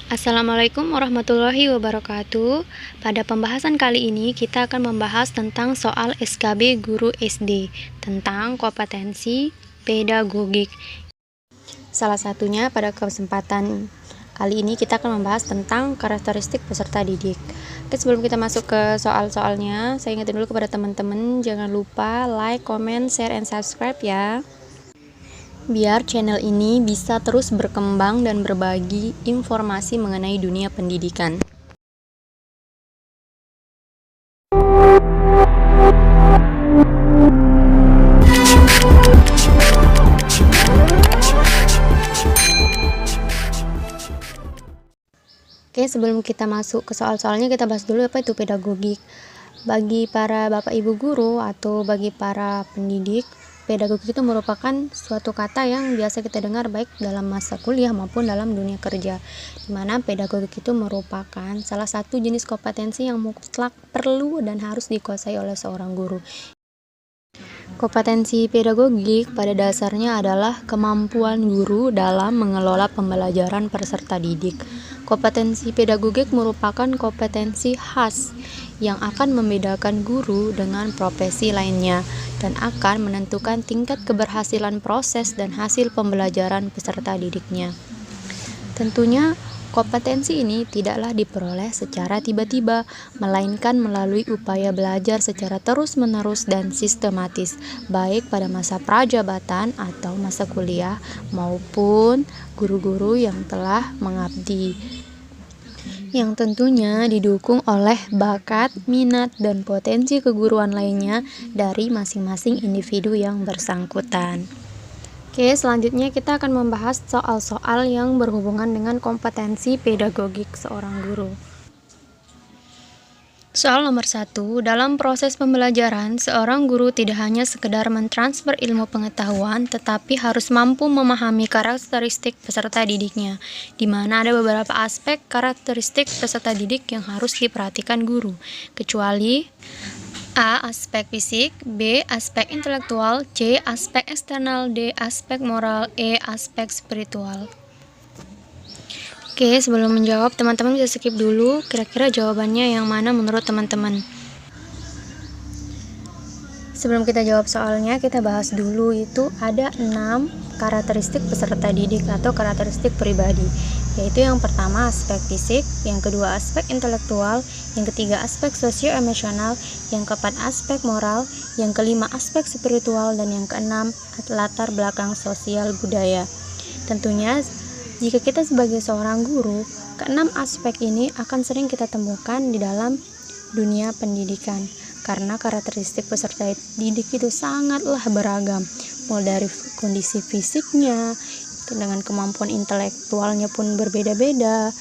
Assalamualaikum warahmatullahi wabarakatuh. Pada pembahasan kali ini kita akan membahas tentang soal SKB Guru SD tentang kompetensi pedagogik. Salah satunya pada kesempatan kali ini kita akan membahas tentang karakteristik peserta didik. Oke, sebelum kita masuk ke soal-soalnya, saya ingetin dulu kepada teman-teman, jangan lupa like, comment, share, and subscribe ya, biar channel ini bisa terus berkembang dan berbagi informasi mengenai dunia pendidikan. Oke, sebelum kita masuk ke soal-soalnya, kita bahas dulu apa itu pedagogik. Bagi para bapak ibu guru atau bagi para pendidik, pedagogik itu merupakan suatu kata yang biasa kita dengar baik dalam masa kuliah maupun dalam dunia kerja, di mana pedagogik itu merupakan salah satu jenis kompetensi yang mutlak perlu dan harus dikuasai oleh seorang guru. Kompetensi pedagogik pada dasarnya adalah kemampuan guru dalam mengelola pembelajaran peserta didik. Kompetensi pedagogik merupakan kompetensi khas yang akan membedakan guru dengan profesi lainnya dan akan menentukan tingkat keberhasilan proses dan hasil pembelajaran peserta didiknya. Tentunya kompetensi ini tidaklah diperoleh secara tiba-tiba, melainkan melalui upaya belajar secara terus-menerus dan sistematis, baik pada masa prajabatan atau masa kuliah maupun guru-guru yang telah mengabdi, yang tentunya didukung oleh bakat, minat, dan potensi keguruan lainnya dari masing-masing individu yang bersangkutan. Oke, selanjutnya kita akan membahas soal-soal yang berhubungan dengan kompetensi pedagogik seorang guru. Soal nomor 1, dalam proses pembelajaran, seorang guru tidak hanya sekedar mentransfer ilmu pengetahuan, tetapi harus mampu memahami karakteristik peserta didiknya, di mana ada beberapa aspek karakteristik peserta didik yang harus diperhatikan guru, kecuali A. Aspek fisik, B. Aspek intelektual, C. Aspek eksternal, D. Aspek moral, E. Aspek spiritual. Oke, sebelum menjawab, teman-teman bisa skip dulu, kira-kira jawabannya yang mana menurut teman-teman. Sebelum kita jawab soalnya, kita bahas dulu itu ada 6 karakteristik peserta didik atau karakteristik pribadi, yaitu yang pertama aspek fisik, yang kedua aspek intelektual, yang ketiga aspek sosio-emosional, yang keempat aspek moral, yang kelima aspek spiritual, dan yang keenam latar belakang sosial budaya. Tentunya jika kita sebagai seorang guru, keenam aspek ini akan sering kita temukan di dalam dunia pendidikan, karena karakteristik peserta didik itu sangatlah beragam, mulai dari kondisi fisiknya, dengan kemampuan intelektualnya pun berbeda-beda.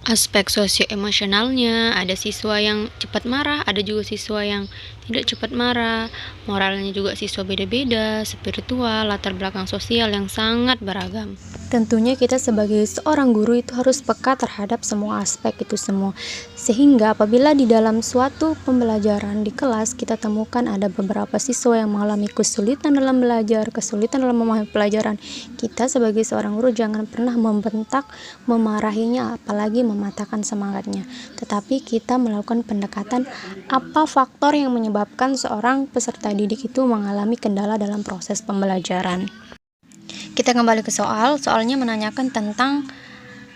Aspek sosio-emosionalnya, ada siswa yang cepat marah, ada juga siswa yang tidak cepat marah, moralnya juga siswa beda-beda, spiritual, latar belakang sosial yang sangat beragam. Tentunya kita sebagai seorang guru itu harus peka terhadap semua aspek itu semua, sehingga apabila di dalam suatu pembelajaran di kelas kita temukan ada beberapa siswa yang mengalami kesulitan dalam belajar, kesulitan dalam memahami pelajaran, kita sebagai seorang guru jangan pernah membentak, memarahinya, apalagi mematahkan semangatnya, tetapi kita melakukan pendekatan apa faktor yang menyebabkan seorang peserta didik itu mengalami kendala dalam proses pembelajaran. Kita kembali ke soalnya menanyakan tentang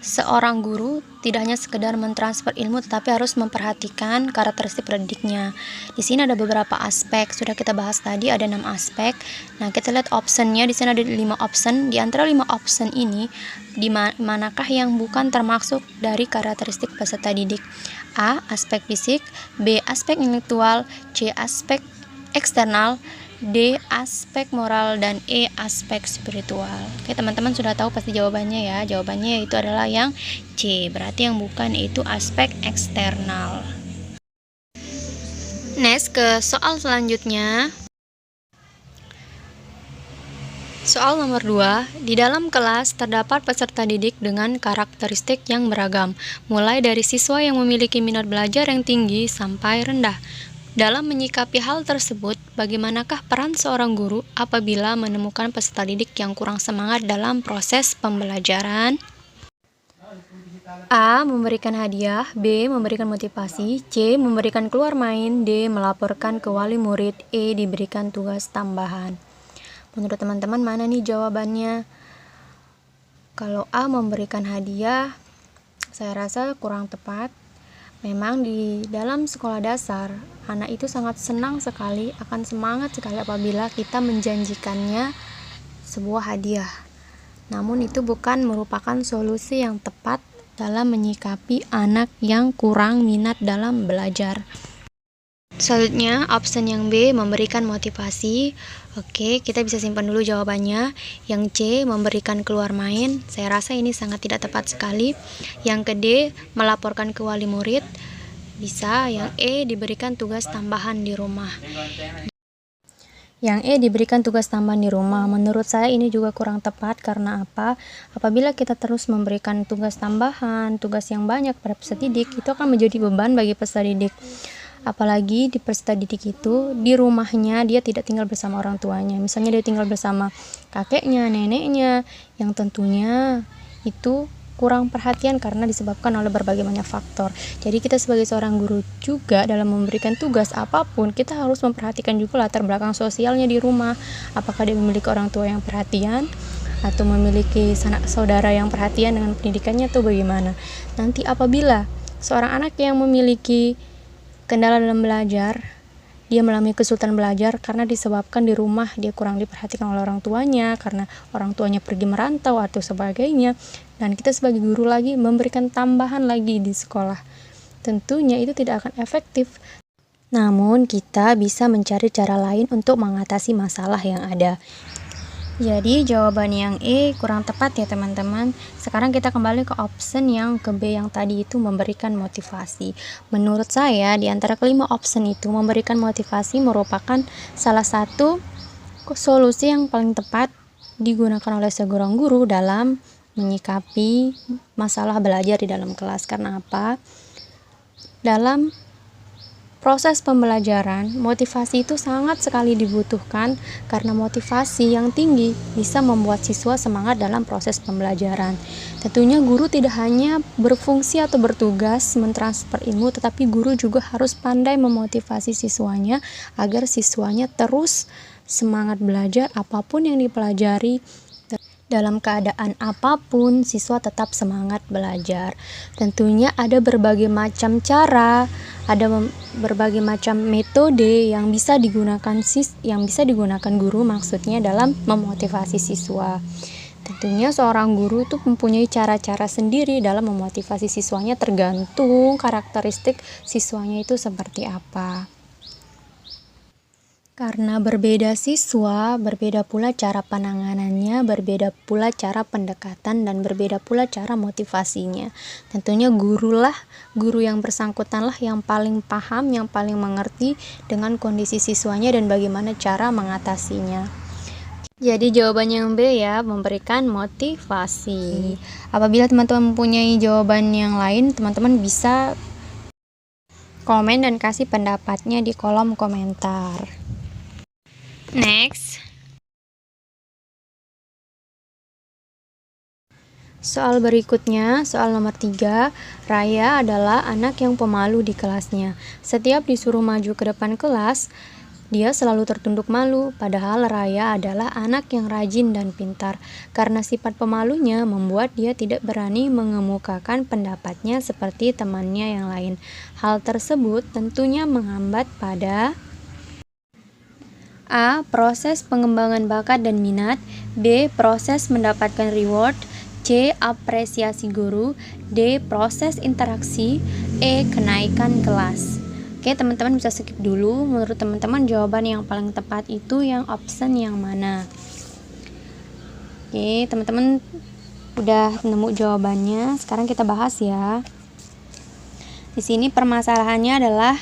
seorang guru tidak hanya sekedar mentransfer ilmu tetapi harus memperhatikan karakteristik pendidiknya. Di sini ada beberapa aspek, sudah kita bahas tadi ada 6 aspek. Nah, kita lihat optionnya, di sini ada 5 option. Di antara 5 option ini, di manakah yang bukan termasuk dari karakteristik peserta didik? A. Aspek fisik, B. Aspek intelektual, C. Aspek eksternal, D. Aspek moral, dan E. Aspek spiritual. Oke, teman-teman sudah tahu pasti jawabannya ya. Jawabannya itu adalah yang C, berarti yang bukan itu aspek eksternal. Next, ke soal selanjutnya. Soal nomor 2, di dalam kelas terdapat peserta didik dengan karakteristik yang beragam, mulai dari siswa yang memiliki minat belajar yang tinggi sampai rendah. Dalam menyikapi hal tersebut, bagaimanakah peran seorang guru apabila menemukan peserta didik yang kurang semangat dalam proses pembelajaran? A. Memberikan hadiah, B. Memberikan motivasi, C. Memberikan keluar main, D. Melaporkan ke wali murid, E. Diberikan tugas tambahan. Menurut teman-teman mana nih jawabannya? Kalau A. Memberikan hadiah, saya rasa kurang tepat. Memang di dalam sekolah dasar, anak itu sangat senang sekali, akan semangat sekali apabila kita menjanjikannya sebuah hadiah. Namun itu bukan merupakan solusi yang tepat dalam menyikapi anak yang kurang minat dalam belajar. Selanjutnya, option yang B, memberikan motivasi. Oke, kita bisa simpan dulu jawabannya. Yang C, memberikan keluar main. Saya rasa ini sangat tidak tepat sekali. Yang ke D, melaporkan ke wali murid. Bisa. Yang E, diberikan tugas tambahan di rumah. Yang E, diberikan tugas tambahan di rumah. Menurut saya ini juga kurang tepat. Karena apa? Apabila kita terus memberikan tugas tambahan, tugas yang banyak pada peserta didik, itu akan menjadi beban bagi peserta didik. Apalagi di peserta didik itu, di rumahnya dia tidak tinggal bersama orang tuanya. Misalnya dia tinggal bersama kakeknya, neneknya, yang tentunya itu kurang perhatian karena disebabkan oleh berbagai banyak faktor. Jadi kita sebagai seorang guru juga dalam memberikan tugas apapun, kita harus memperhatikan juga latar belakang sosialnya di rumah. Apakah dia memiliki orang tua yang perhatian atau memiliki sanak saudara yang perhatian dengan pendidikannya atau bagaimana. Nanti apabila seorang anak yang memiliki kendala dalam belajar, dia mengalami kesulitan belajar karena disebabkan di rumah dia kurang diperhatikan oleh orang tuanya, karena orang tuanya pergi merantau atau sebagainya, dan kita sebagai guru lagi memberikan tambahan lagi di sekolah. Tentunya itu tidak akan efektif. Namun kita bisa mencari cara lain untuk mengatasi masalah yang ada. Jadi jawaban yang E kurang tepat ya teman-teman. Sekarang kita kembali ke option yang ke B yang tadi itu memberikan motivasi. Menurut saya di antara kelima option itu memberikan motivasi merupakan salah satu solusi yang paling tepat digunakan oleh seorang guru dalam menyikapi masalah belajar di dalam kelas. Karena apa? Dalam proses pembelajaran, motivasi itu sangat sekali dibutuhkan karena motivasi yang tinggi bisa membuat siswa semangat dalam proses pembelajaran. Tentunya guru tidak hanya berfungsi atau bertugas mentransfer ilmu, tetapi guru juga harus pandai memotivasi siswanya agar siswanya terus semangat belajar apapun yang dipelajari. Dalam keadaan apapun, siswa tetap semangat belajar. Tentunya ada berbagai macam cara, ada berbagai macam metode yang bisa digunakan guru maksudnya dalam memotivasi siswa. Tentunya seorang guru itu mempunyai cara-cara sendiri dalam memotivasi siswanya tergantung karakteristik siswanya itu seperti apa. Karena berbeda siswa, berbeda pula cara penanganannya, berbeda pula cara pendekatan, dan berbeda pula cara motivasinya. Tentunya guru yang bersangkutanlah yang paling paham, yang paling mengerti dengan kondisi siswanya dan bagaimana cara mengatasinya. Jadi jawabannya yang B ya, memberikan motivasi. Apabila teman-teman mempunyai jawaban yang lain, teman-teman bisa komen dan kasih pendapatnya di kolom komentar. Next, soal berikutnya, soal nomor 3. Raya adalah anak yang pemalu di kelasnya. Setiap disuruh maju ke depan kelas, dia selalu tertunduk malu, padahal Raya adalah anak yang rajin dan pintar. Karena sifat pemalunya membuat dia tidak berani mengemukakan pendapatnya seperti temannya yang lain. Hal tersebut tentunya menghambat pada A. Proses pengembangan bakat dan minat, B. Proses mendapatkan reward, C. Apresiasi guru, D. Proses interaksi, E. Kenaikan kelas. Oke, teman-teman bisa skip dulu. Menurut teman-teman jawaban yang paling tepat itu yang option yang mana? Oke, teman-teman udah nemu jawabannya. Sekarang kita bahas ya. Di sini permasalahannya adalah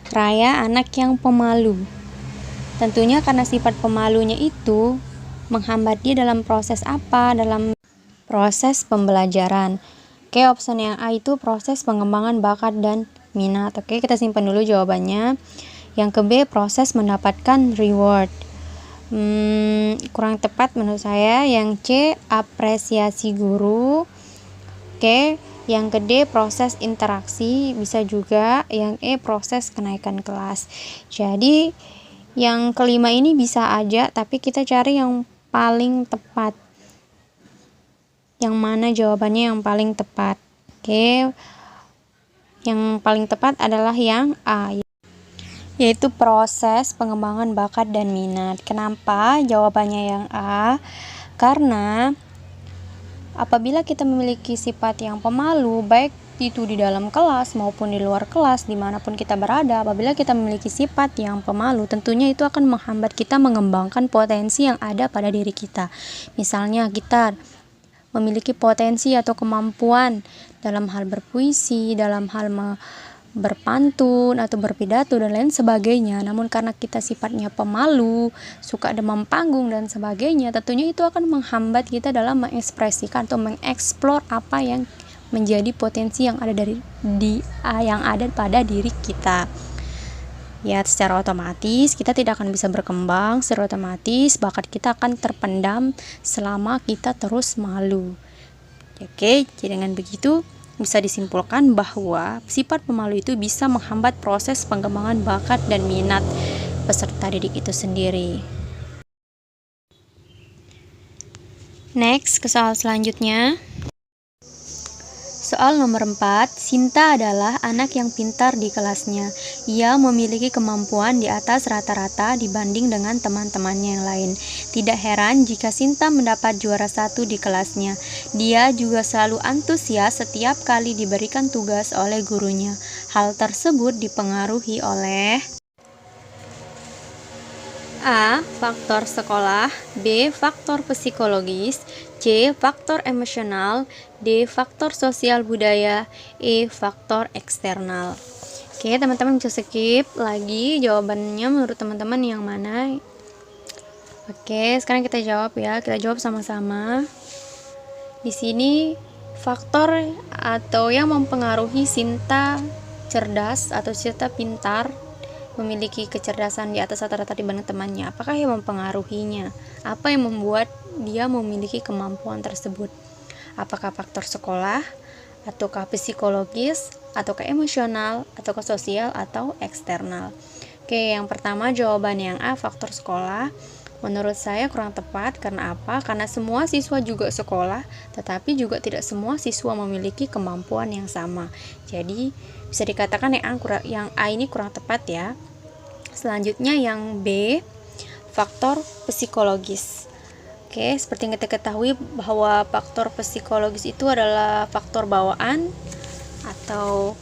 Raya anak yang pemalu. Tentunya karena sifat pemalunya itu menghambat dia dalam proses apa? Dalam proses pembelajaran. Oke, option yang A itu proses pengembangan bakat dan minat. Oke, kita simpan dulu jawabannya. Yang ke B, proses mendapatkan reward. Kurang tepat menurut saya. Yang C, apresiasi guru. Oke, Yang ke D, proses interaksi, bisa juga yang E, proses kenaikan kelas. Jadi yang kelima ini bisa aja, tapi kita cari yang paling tepat. Yang mana jawabannya yang paling tepat? Oke, yang paling tepat adalah yang A, yaitu proses pengembangan bakat dan minat. Kenapa jawabannya yang A? Karena apabila kita memiliki sifat yang pemalu, baik itu di dalam kelas maupun di luar kelas, dimanapun kita berada, apabila kita memiliki sifat yang pemalu, tentunya itu akan menghambat kita mengembangkan potensi yang ada pada diri kita. Misalnya kita memiliki potensi atau kemampuan dalam hal berpuisi, dalam hal berpantun atau berpidato dan lain sebagainya, namun karena kita sifatnya pemalu, suka demam panggung dan sebagainya, tentunya itu akan menghambat kita dalam mengekspresikan atau mengeksplor apa yang menjadi potensi yang ada yang ada pada diri kita. Ya, secara otomatis kita tidak akan bisa berkembang, secara otomatis bakat kita akan terpendam selama kita terus malu. Oke, jadi dengan begitu bisa disimpulkan bahwa sifat pemalu itu bisa menghambat proses pengembangan bakat dan minat peserta didik itu sendiri. Next, ke soal selanjutnya. Soal nomor 4, Sinta adalah anak yang pintar di kelasnya. Ia memiliki kemampuan di atas rata-rata dibanding dengan teman-temannya yang lain. Tidak heran jika Sinta mendapat juara 1 di kelasnya. Dia juga selalu antusias setiap kali diberikan tugas oleh gurunya. Hal tersebut dipengaruhi oleh A. Faktor sekolah, B. Faktor psikologis, C. Faktor emosional, D. Faktor sosial budaya, E. Faktor eksternal. Oke, teman-teman bisa skip lagi jawabannya menurut teman-teman yang mana. Oke, sekarang kita jawab ya. Kita jawab sama-sama. Di sini faktor atau yang mempengaruhi Sinta cerdas atau Sinta pintar, memiliki kecerdasan di atas rata-rata dibanding temannya. Apakah yang mempengaruhinya? Apa yang membuat dia memiliki kemampuan tersebut? Apakah faktor sekolah, ataukah psikologis, ataukah emosional, ataukah sosial, atau eksternal? Oke, yang pertama jawaban yang A, faktor sekolah. Menurut saya kurang tepat. Karena apa? Karena semua siswa juga sekolah, tetapi juga tidak semua siswa memiliki kemampuan yang sama. Jadi bisa dikatakan yang A ini kurang tepat ya. Selanjutnya yang B, faktor psikologis. Oke, seperti yang kita ketahui bahwa faktor psikologis itu adalah faktor bawaan atau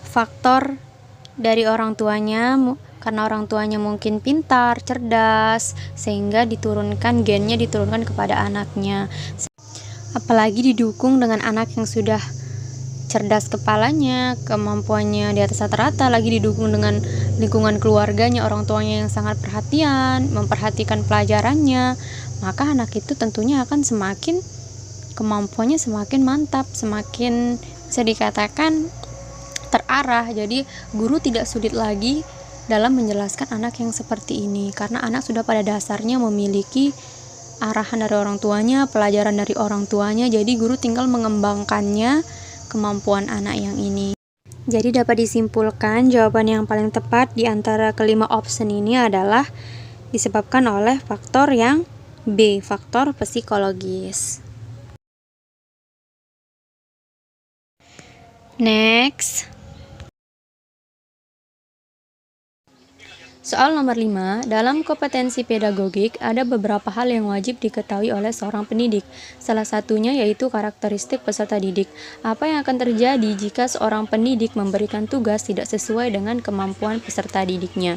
faktor dari orang tuanya, karena orang tuanya mungkin pintar, cerdas, sehingga gennya diturunkan kepada anaknya. Apalagi didukung dengan anak yang sudah cerdas kepalanya, kemampuannya di atas rata-rata, lagi didukung dengan lingkungan keluarganya, orang tuanya yang sangat perhatian, memperhatikan pelajarannya, maka anak itu tentunya akan kemampuannya semakin mantap, semakin bisa dikatakan terarah. Jadi guru tidak sulit lagi dalam menjelaskan anak yang seperti ini, karena anak sudah pada dasarnya memiliki arahan dari orang tuanya, pelajaran dari orang tuanya, jadi guru tinggal mengembangkannya kemampuan anak yang ini. Jadi dapat disimpulkan jawaban yang paling tepat di antara kelima option ini adalah disebabkan oleh faktor yang B, faktor psikologis. Next. Soal nomor 5, dalam kompetensi pedagogik ada beberapa hal yang wajib diketahui oleh seorang pendidik. Salah satunya yaitu karakteristik peserta didik. Apa yang akan terjadi jika seorang pendidik memberikan tugas tidak sesuai dengan kemampuan peserta didiknya?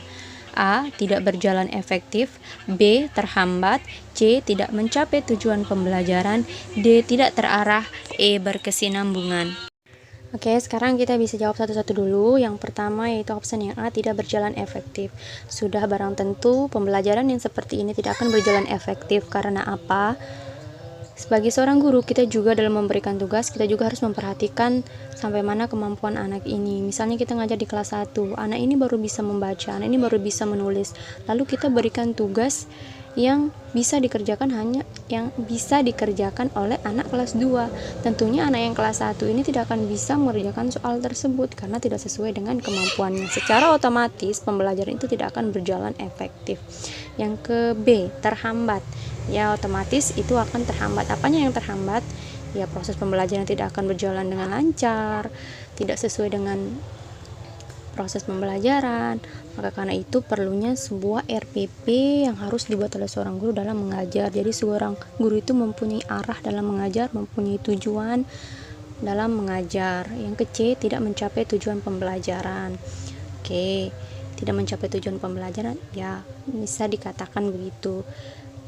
A. Tidak berjalan efektif, B. Terhambat, C. Tidak mencapai tujuan pembelajaran, D. Tidak terarah, E. Berkesinambungan. Oke, sekarang kita bisa jawab satu-satu dulu. Yang pertama yaitu option yang A, tidak berjalan efektif. Sudah barang tentu pembelajaran yang seperti ini tidak akan berjalan efektif. Karena apa? Sebagai seorang guru, kita juga dalam memberikan tugas, kita juga harus memperhatikan sampai mana kemampuan anak ini. Misalnya kita ngajar di kelas 1, anak ini baru bisa membaca, anak ini baru bisa menulis. Lalu kita berikan tugas yang bisa dikerjakan oleh anak kelas 2. Tentunya anak yang kelas 1 ini tidak akan bisa mengerjakan soal tersebut karena tidak sesuai dengan kemampuannya. Secara otomatis pembelajaran itu tidak akan berjalan efektif. Yang ke B, terhambat. Ya, otomatis itu akan terhambat. Apanya yang terhambat? Ya, proses pembelajaran tidak akan berjalan dengan lancar, tidak sesuai dengan proses pembelajaran. Maka karena itu perlunya sebuah RPP yang harus dibuat oleh seorang guru dalam mengajar. Jadi seorang guru itu mempunyai arah dalam mengajar, mempunyai tujuan dalam mengajar. Yang ke C, tidak mencapai tujuan pembelajaran. Oke, tidak mencapai tujuan pembelajaran, ya bisa dikatakan begitu.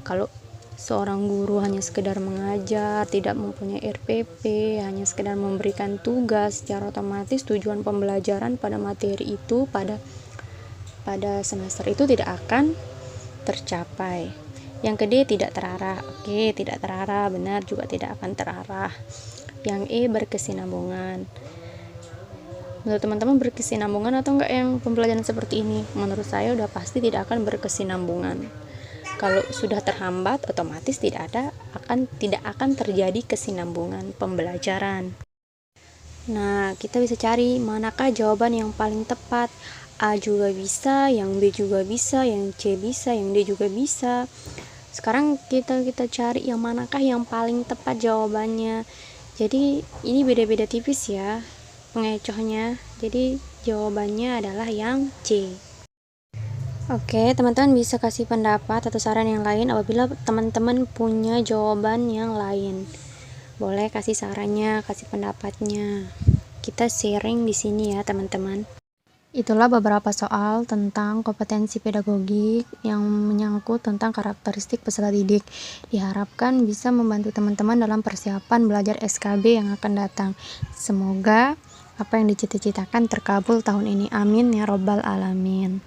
Kalau seorang guru hanya sekedar mengajar, tidak mempunyai RPP, hanya sekedar memberikan tugas, secara otomatis tujuan pembelajaran pada materi itu pada semester itu tidak akan tercapai. Yang ke D, tidak terarah. Oke, tidak terarah, benar, juga tidak akan terarah. Yang E, berkesinambungan. Menurut teman-teman berkesinambungan atau enggak yang pembelajaran seperti ini? Menurut saya udah pasti tidak akan berkesinambungan. Kalau sudah terhambat, otomatis tidak akan terjadi kesinambungan pembelajaran. Nah, kita bisa cari manakah jawaban yang paling tepat. A juga bisa, yang B juga bisa, yang C bisa, yang D juga bisa. Sekarang kita cari yang manakah yang paling tepat jawabannya. Jadi ini beda-beda tipis ya pengecohnya. Jadi jawabannya adalah yang C. Oke, teman-teman bisa kasih pendapat atau saran yang lain apabila teman-teman punya jawaban yang lain. Boleh kasih sarannya, kasih pendapatnya. Kita sharing di sini ya, teman-teman. Itulah beberapa soal tentang kompetensi pedagogik yang menyangkut tentang karakteristik peserta didik. Diharapkan bisa membantu teman-teman dalam persiapan belajar SKB yang akan datang. Semoga apa yang dicita-citakan terkabul tahun ini. Amin ya robbal alamin.